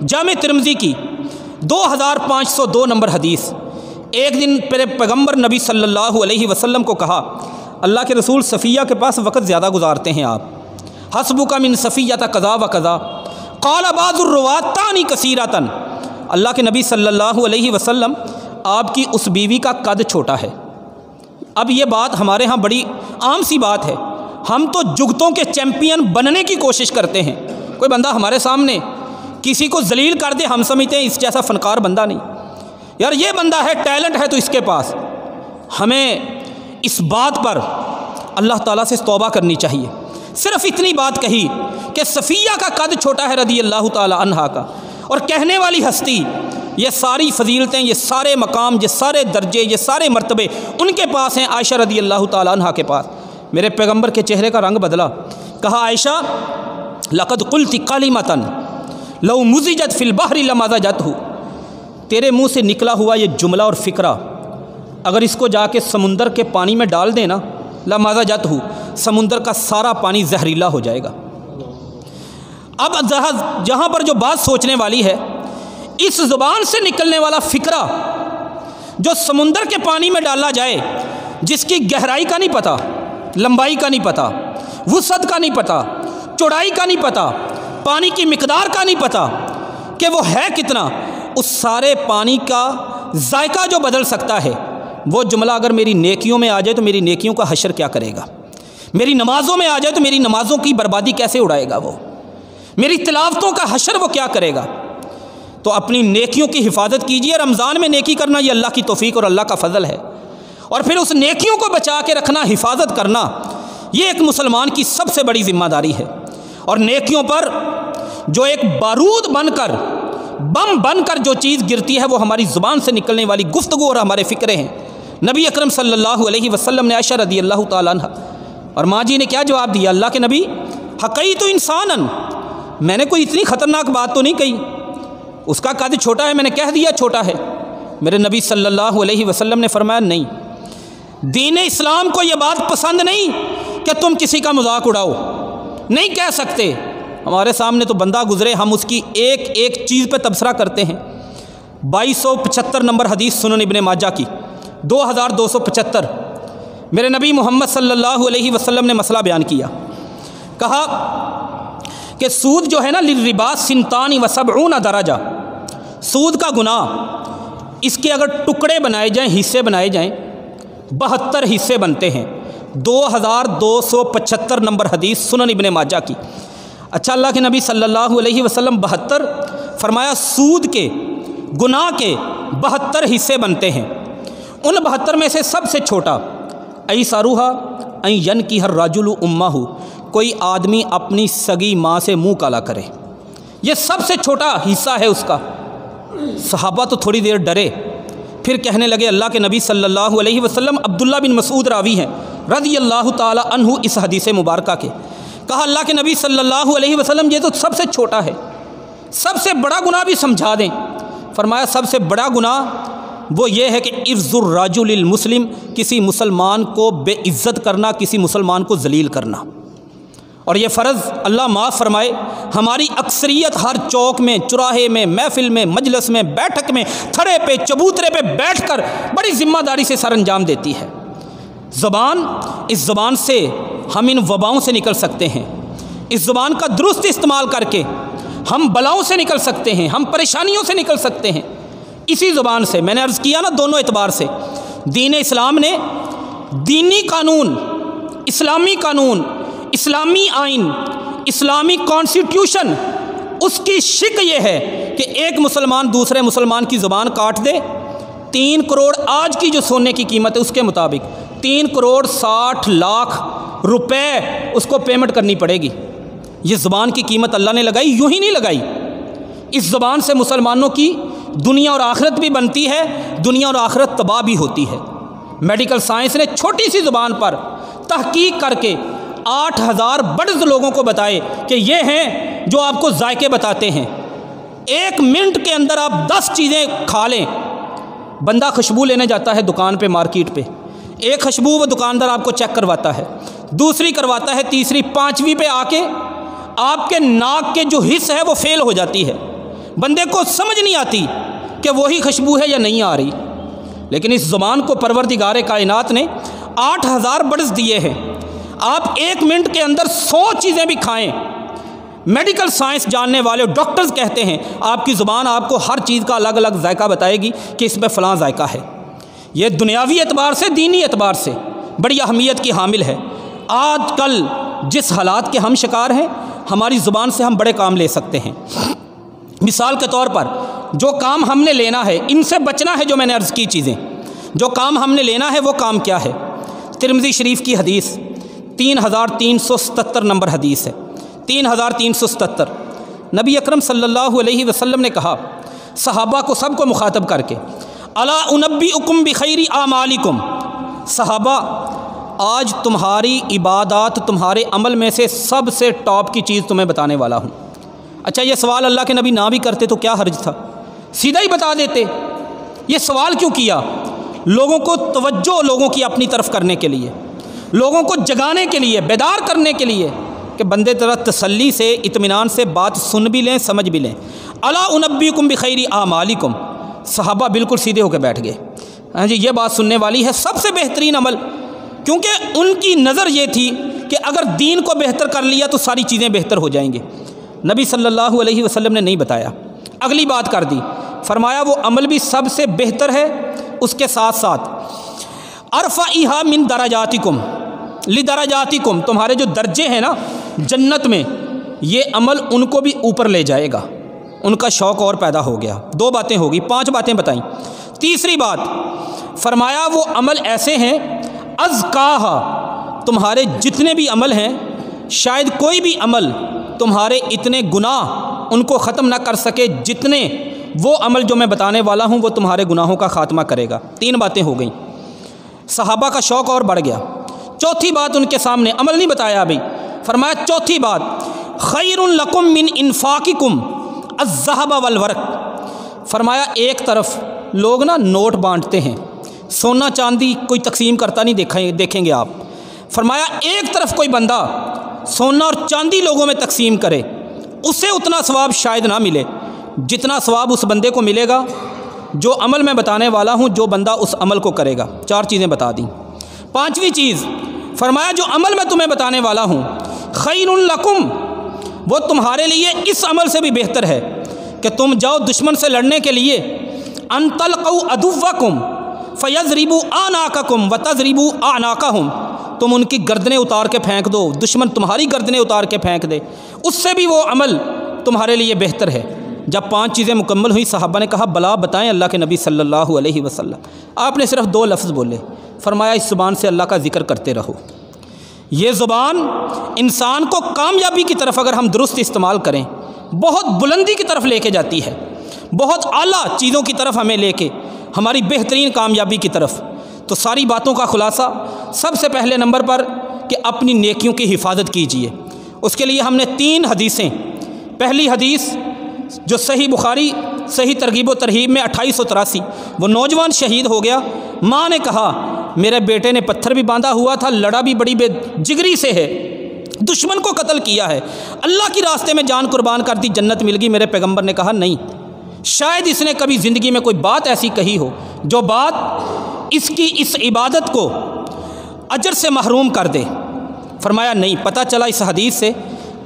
جامع ترمذی کی 2502 نمبر حدیث، ایک دن میرے پیغمبر نبی صلی اللہ علیہ وسلم کو کہا، اللہ کے رسول صفیہ کے پاس وقت زیادہ گزارتے ہیں آپ، حسبک من صفیہ قضا و قضا، قال بعض الرواة تانی کثیرۃ۔ اللہ کے نبی صلی اللہ علیہ وسلم، آپ کی اس بیوی کا قد چھوٹا ہے۔ اب یہ بات ہمارے ہاں بڑی عام سی بات ہے، ہم تو جگتوں کے چیمپئن بننے کی کوشش کرتے ہیں۔ کوئی بندہ ہمارے سامنے کسی کو ذلیل کر دے، ہم سمجھتے ہیں اس جیسا فنکار بندہ نہیں، یار یہ بندہ ہے، ٹیلنٹ ہے تو اس کے پاس۔ ہمیں اس بات پر اللہ تعالیٰ سے توبہ کرنی چاہیے۔ صرف اتنی بات کہی کہ صفیہ کا قد چھوٹا ہے رضی اللہ تعالی عنہا کا، اور کہنے والی ہستی، یہ ساری فضیلتیں، یہ سارے مقام، یہ سارے درجے، یہ سارے مرتبے ان کے پاس ہیں، عائشہ رضی اللہ تعالی عنہا کے پاس۔ میرے پیغمبر کے چہرے کا رنگ بدلا، کہا عائشہ لقد قلت کلمۃ لو مزجت فی البحر لمزجتہ، تیرے منہ سے نکلا ہوا یہ جملہ اور فکرہ اگر اس کو جا کے سمندر کے پانی میں ڈال دینا، لمزجتہ، سمندر کا سارا پانی زہریلا ہو جائے گا۔ اب جہاں پر جو بات سوچنے والی ہے، اس زبان سے نکلنے والا فکرہ جو سمندر کے پانی میں ڈالا جائے، جس کی گہرائی کا نہیں پتہ، لمبائی کا نہیں پتہ، وسعت کا نہیں پتہ، چوڑائی کا نہیں پتہ، پانی کی مقدار کا نہیں پتہ کہ وہ ہے کتنا، اس سارے پانی کا ذائقہ جو بدل سکتا ہے، وہ جملہ اگر میری نیکیوں میں آ جائے تو میری نیکیوں کا حشر کیا کرے گا، میری نمازوں میں آ جائے تو میری نمازوں کی بربادی کیسے اڑائے گا، وہ میری تلاوتوں کا حشر وہ کیا کرے گا۔ تو اپنی نیکیوں کی حفاظت کیجیے۔ رمضان میں نیکی کرنا یہ اللہ کی توفیق اور اللہ کا فضل ہے، اور پھر اس نیکیوں کو بچا کے رکھنا، حفاظت کرنا، یہ ایک مسلمان کی سب سے بڑی ذمہ داری ہے۔ اور نیکیوں پر جو ایک بارود بن کر، بم بن کر جو چیز گرتی ہے، وہ ہماری زبان سے نکلنے والی گفتگو اور ہمارے فکرے ہیں۔ نبی اکرم صلی اللہ علیہ وسلم نے عائشہ رضی اللہ تعالیٰ عنہ، اور ماں جی نے کیا جواب دیا، اللہ کے نبی حقیت انسانن، میں نے کوئی اتنی خطرناک بات تو نہیں کہی، اس کا قد چھوٹا ہے، میں نے کہہ دیا چھوٹا ہے۔ میرے نبی صلی اللہ علیہ وسلم نے فرمایا نہیں، دین اسلام کو یہ بات پسند نہیں کہ تم کسی کا مذاق اڑاؤ، نہیں کہہ سکتے۔ ہمارے سامنے تو بندہ گزرے، ہم اس کی ایک ایک چیز پہ تبصرہ کرتے ہیں۔ 2275 نمبر حدیث سنن ابن ماجہ کی 2275، میرے نبی محمد صلی اللہ علیہ وسلم نے مسئلہ بیان کیا، کہا کہ سود جو ہے نا، للربا 72 درجہ، سود کا گناہ اس کے اگر ٹکڑے بنائے جائیں، حصے بنائے جائیں، 72 حصے بنتے ہیں۔ 2275 نمبر حدیث سنن ابن ماجہ کی۔ اچھا، اللہ کے نبی صلی اللہ علیہ وسلم 72 فرمایا سود کے گناہ کے 72 حصے بنتے ہیں۔ ان 72 میں سے سب سے چھوٹا ایساروہا ان ینکح الرجل امہ، کوئی آدمی اپنی سگی ماں سے منہ کالا کرے، یہ سب سے چھوٹا حصہ ہے اس کا۔ صحابہ تو تھوڑی دیر ڈرے، پھر کہنے لگے اللہ کے نبی صلی اللہ علیہ وسلم، عبداللہ بن مسعود راوی ہیں رضی اللہ تعالی عنہ اس حدیث مبارکہ کے، کہا اللہ کے نبی صلی اللہ علیہ وسلم یہ تو سب سے چھوٹا ہے، سب سے بڑا گناہ بھی سمجھا دیں۔ فرمایا سب سے بڑا گناہ وہ یہ ہے کہ عرض الرجل المسلم، کسی مسلمان کو بے عزت کرنا، کسی مسلمان کو ذلیل کرنا۔ اور یہ فرض اللہ معاف فرمائے ہماری اکثریت ہر چوک میں، چوراہے میں، محفل میں، مجلس میں، بیٹھک میں، تھڑے پہ، چبوترے پہ بیٹھ کر بڑی ذمہ داری سے سر انجام دیتی ہے۔ زبان، اس زبان سے ہم ان وباؤں سے نکل سکتے ہیں، اس زبان کا درست استعمال کر کے ہم بلاؤں سے نکل سکتے ہیں، ہم پریشانیوں سے نکل سکتے ہیں اسی زبان سے۔ میں نے عرض کیا نا، دونوں اعتبار سے دین اسلام نے دینی قانون، اسلامی قانون، اسلامی آئین، اسلامی کانسٹیٹیوشن، اس کی شک یہ ہے کہ ایک مسلمان دوسرے مسلمان کی زبان کاٹ دے، 3 کروڑ آج کی جو سونے کی قیمت ہے اس کے مطابق 3 کروڑ 60 لاکھ روپے اس کو پیمنٹ کرنی پڑے گی۔ یہ زبان کی قیمت اللہ نے لگائی، یوں ہی نہیں لگائی۔ اس زبان سے مسلمانوں کی دنیا اور آخرت بھی بنتی ہے، دنیا اور آخرت تباہ بھی ہوتی ہے۔ میڈیکل سائنس نے چھوٹی سی زبان پر تحقیق کر کے 8000 برڈز لوگوں کو بتائے کہ یہ ہیں جو آپ کو ذائقے بتاتے ہیں۔ 1 منٹ کے اندر آپ 10 چیزیں کھا لیں۔ بندہ خوشبو لینے جاتا ہے دکان پہ، مارکیٹ پہ، ایک خوشبو وہ دکاندار آپ کو چیک کرواتا ہے، دوسری کرواتا ہے، تیسری، 5ویں پہ آ کے آپ کے ناک کے جو حص ہے وہ فیل ہو جاتی ہے۔ بندے کو سمجھ نہیں آتی کہ وہی خوشبو ہے یا نہیں آ رہی۔ لیکن اس زبان کو پروردگار کائنات نے 8000 برڈز دیے ہیں۔ آپ 1 منٹ کے اندر 100 چیزیں بھی کھائیں۔ میڈیکل سائنس جاننے والے ڈاکٹرز کہتے ہیں آپ کی زبان آپ کو ہر چیز کا الگ الگ ذائقہ بتائے گی کہ اس میں فلاں ذائقہ ہے۔ یہ دنیاوی اعتبار سے، دینی اعتبار سے بڑی اہمیت کی حامل ہے۔ آج کل جس حالات کے ہم شکار ہیں، ہماری زبان سے ہم بڑے کام لے سکتے ہیں۔ مثال کے طور پر جو کام ہم نے لینا ہے، ان سے بچنا ہے، جو میں نے عرض کی چیزیں، جو کام ہم نے لینا ہے وہ کام کیا ہے؟ ترمذی شریف کی حدیث 3377 نمبر حدیث ہے، 3377۔ نبی اکرم صلی اللہ علیہ وسلم نے کہا صحابہ کو، سب کو مخاطب کر کے، الا انبئکم بخیر اعمالکم، صحابہ آج تمہاری عبادات، تمہارے عمل میں سے سب سے ٹاپ کی چیز تمہیں بتانے والا ہوں۔ اچھا، یہ سوال اللہ کے نبی نہ بھی کرتے تو کیا حرج تھا، سیدھا ہی بتا دیتے۔ یہ سوال کیوں کیا؟ لوگوں کو توجہ، لوگوں کی اپنی طرف کرنے کے لیے، لوگوں کو جگانے کے لیے، بیدار کرنے کے لیے کہ بندے ذرا تسلی سے، اطمینان سے بات سن بھی لیں، سمجھ بھی لیں۔ الا انبئکم بخیر اعمالکم، صحابہ بالکل سیدھے ہو کے بیٹھ گئے۔ ہاں جی، یہ بات سننے والی ہے، سب سے بہترین عمل، کیونکہ ان کی نظر یہ تھی کہ اگر دین کو بہتر کر لیا تو ساری چیزیں بہتر ہو جائیں گے۔ نبی صلی اللہ علیہ وسلم نے نہیں بتایا، اگلی بات کر دی، فرمایا وہ عمل بھی سب سے بہتر ہے، اس کے ساتھ ساتھ ارفعھا من درجاتکم لدرجاتکم، تمہارے جو درجے ہیں نا جنت میں، یہ عمل ان کو بھی اوپر لے جائے گا۔ ان کا شوق اور پیدا ہو گیا۔ 2 باتیں ہوگی، 5 باتیں بتائیں۔ تیسری بات فرمایا وہ عمل ایسے ہیں ازکاہا، تمہارے جتنے بھی عمل ہیں، شاید کوئی بھی عمل تمہارے اتنے گناہ ان کو ختم نہ کر سکے جتنے وہ عمل جو میں بتانے والا ہوں وہ تمہارے گناہوں کا خاتمہ کرے گا۔ 3 باتیں ہو گئیں، صحابہ کا شوق اور بڑھ گیا۔ چوتھی بات ان کے سامنے، عمل نہیں بتایا ابھی، فرمایا چوتھی بات خیر لکم من انفاقکم الذھب والورق، فرمایا ایک طرف لوگ نا نوٹ بانٹتے ہیں، سونا چاندی کوئی تقسیم کرتا نہیں دیکھیں گے آپ، فرمایا ایک طرف کوئی بندہ سونا اور چاندی لوگوں میں تقسیم کرے، اسے اتنا ثواب شاید نہ ملے جتنا ثواب اس بندے کو ملے گا جو عمل میں بتانے والا ہوں، جو بندہ اس عمل کو کرے گا۔ 4 چیزیں بتا دیں۔ 5ویں چیز فرمایا جو عمل میں تمہیں بتانے والا ہوں خیر لکم، وہ تمہارے لیے اس عمل سے بھی بہتر ہے کہ تم جاؤ دشمن سے لڑنے کے لیے، ان تلقوا عدوکم فیضربوا اعناقکم وتضربوا اعناقہم، تم ان کی گردنیں اتار کے پھینک دو، دشمن تمہاری گردنیں اتار کے پھینک دے، اس سے بھی وہ عمل تمہارے لیے بہتر ہے۔ جب 5 چیزیں مکمل ہوئی، صحابہ نے کہا بلا بتائیں اللہ کے نبی صلی اللہ علیہ وسلم۔ آپ نے صرف 2 لفظ بولے، فرمایا اس زبان سے اللہ کا ذکر کرتے رہو۔ یہ زبان انسان کو کامیابی کی طرف اگر ہم درست استعمال کریں بہت بلندی کی طرف لے کے جاتی ہے، بہت اعلیٰ چیزوں کی طرف ہمیں لے کے، ہماری بہترین کامیابی کی طرف۔ تو ساری باتوں کا خلاصہ سب سے پہلے نمبر پر کہ اپنی نیکیوں کی حفاظت کیجیے۔ اس کے لیے ہم نے 3 حدیثیں، پہلی حدیث جو صحیح بخاری صحیح ترغیب و ترہیب میں 2883، وہ نوجوان شہید ہو گیا، ماں نے کہا میرے بیٹے نے پتھر بھی باندھا ہوا تھا، لڑا بھی بڑی بے جگری سے ہے، دشمن کو قتل کیا ہے، اللہ کی راستے میں جان قربان کر دی، جنت مل گئی۔ میرے پیغمبر نے کہا نہیں، شاید اس نے کبھی زندگی میں کوئی بات ایسی کہی ہو جو بات اس کی اس عبادت کو اجر سے محروم کر دے۔ فرمایا نہیں، پتہ چلا اس حدیث سے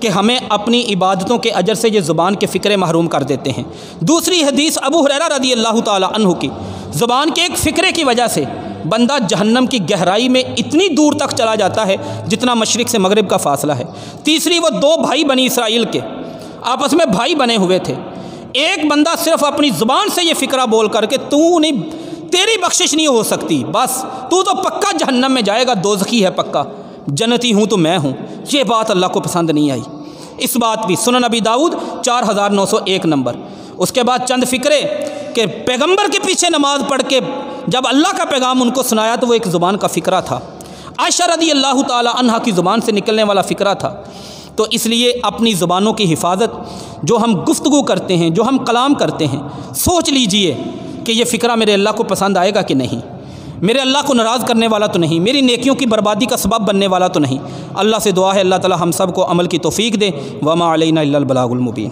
کہ ہمیں اپنی عبادتوں کے اجر سے یہ زبان کے فکرے محروم کر دیتے ہیں۔ دوسری حدیث ابو ہریرہ رضی اللہ تعالی عنہ کی، زبان کے ایک فکرے کی وجہ سے بندہ جہنم کی گہرائی میں اتنی دور تک چلا جاتا ہے جتنا مشرق سے مغرب کا فاصلہ ہے۔ تیسری، وہ 2 بھائی بنی اسرائیل کے آپس میں بھائی بنے ہوئے تھے، ایک بندہ صرف اپنی زبان سے یہ فکرہ بول کر کے تیری بخشش نہیں ہو سکتی، بس تو پکا جہنم میں جائے گا، دوزخی ہے پکا، جنتی ہوں تو میں ہوں، یہ بات اللہ کو پسند نہیں آئی۔ اس بات بھی سنن نبی داؤد 4901 نمبر۔ اس کے بعد چند فکرے کہ پیغمبر کے پیچھے نماز پڑھ کے جب اللہ کا پیغام ان کو سنایا تو وہ ایک زبان کا فکرہ تھا، عائشہ رضی اللہ تعالی عنہا کی زبان سے نکلنے والا فکرہ تھا۔ تو اس لیے اپنی زبانوں کی حفاظت، جو ہم گفتگو کرتے ہیں، جو ہم کلام کرتے ہیں، سوچ لیجئے کہ یہ فکرہ میرے اللہ کو پسند آئے گا کہ نہیں، میرے اللہ کو ناراض کرنے والا تو نہیں، میری نیکیوں کی بربادی کا سبب بننے والا تو نہیں۔ اللہ سے دعا ہے اللہ تعالی ہم سب کو عمل کی توفیق دے۔ وما علینا الا البلاغ المبین۔